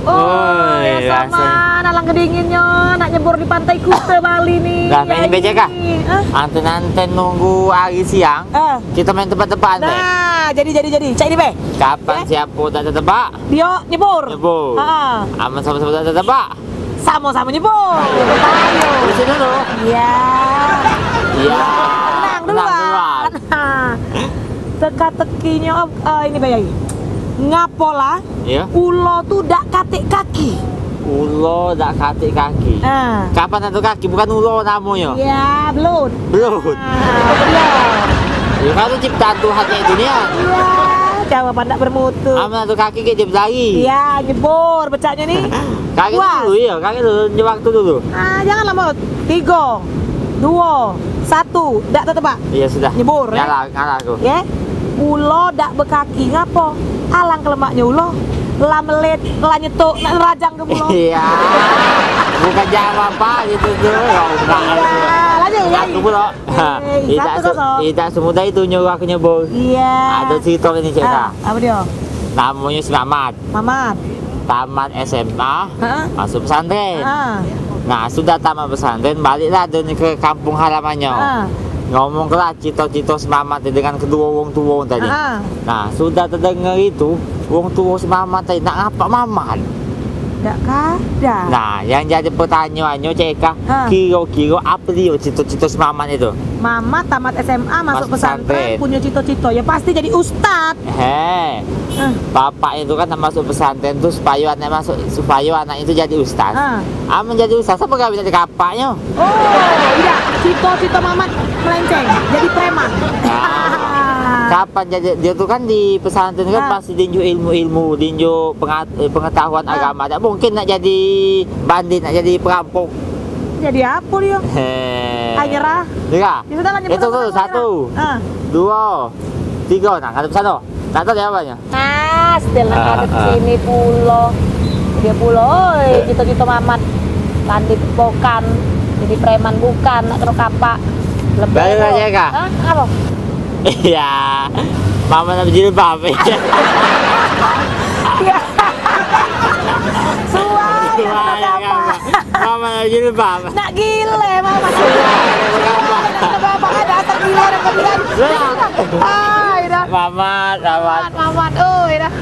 Oh, ya sama nalang kedinginnya nak nyebur di pantai Kuta Bali nih. Lah main BC kah? Hah? Anten-anten nunggu hari siang. Kita main tebak-tebakan deh. Nah, jadi. Cak ini be. Kapan siapa tak tebak? Dia nyebur. Nyebur. Aman sama-sama tak tebak. Sama-sama nyebur. Ayo. Di sini dulu. Iya. Iya. Menang duluan. Teka-tekinya ini bayai. Ngapola. Iya. Ulo tuh dak katik kaki. Ulo dak katik kaki. Kapan satu kaki bukan ulo namanya? Iya, belut. Belut. Ya kan itu ciptaan Tuhan kayak dunia. Iya, jawaban tak bermutu. Aman satu kaki kayak dia berlari. Iya, nyebur becaknya nih. Kaki dulu ya, kaki dulu waktu dulu. Jangan lama. 3, 2, 1, dak tetebak. Iya sudah. Nyebur ya. Ngalah aku. Ya. Ulo dak bekaki ngapo? Alang kelemaknya ulo. Lamelet, lanyetuk, nak rajang ke pulau. Iya. Bukan jawab apa gitu tuh. Lanjut ya. Aku pula. Tidak semudah itu nyuruh aku nyebur. Iya. Ada cerita ini cerita. Apa dia? Namanya si Mamat. Tamat SMA, masuk pesantren. Nah sudah tamat pesantren, baliklah dia ke kampung halamannya. Ngomong kelah cito-cito semangat dengan kedua wong tua tadi. Nah sudah terdengar itu wong tua semangat tadi nak apa mamat? Tidak ada. Nah yang jadi pertanyaannya Ceka, kira-kira apa dia cito-cito semangat itu? Mama tamat SMA masuk pesantren punya cito-cito ya pasti jadi ustadz. Bapak itu kan masuk pesantren tuh supaya anak itu jadi ustadz. Menjadi ustadz apa gak bisa jadi kapaknya? Oh iya, cito-cito Mamat melenceng jadi preman. Kapan jadi dia tuh kan di pesantren kan pasti dinju ilmu, dinju pengetahuan agama. Tak mungkin nak jadi bandit, nak jadi perampok. Jadi apa dia? Nyerah. Iya. Itu tuh 1, 2, 3. Nah, ngadep sana. Tak tahu jawabannya. Setelah ngadep sini pulau. Dia pulau, cito-cito Mamat. Bandit bukan, jadi preman bukan, nak kena kapak. Balik aja kak. Apa? Iya. Mama nak berjilbab. Iya. Suara Mama nak jilbab. Nak gile Mama. Bapak ada asal gila dan kemudian. Mamat. Oh, dah.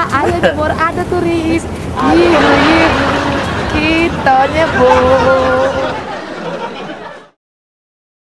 Ayo nyebur ada turis. Kita nyebur.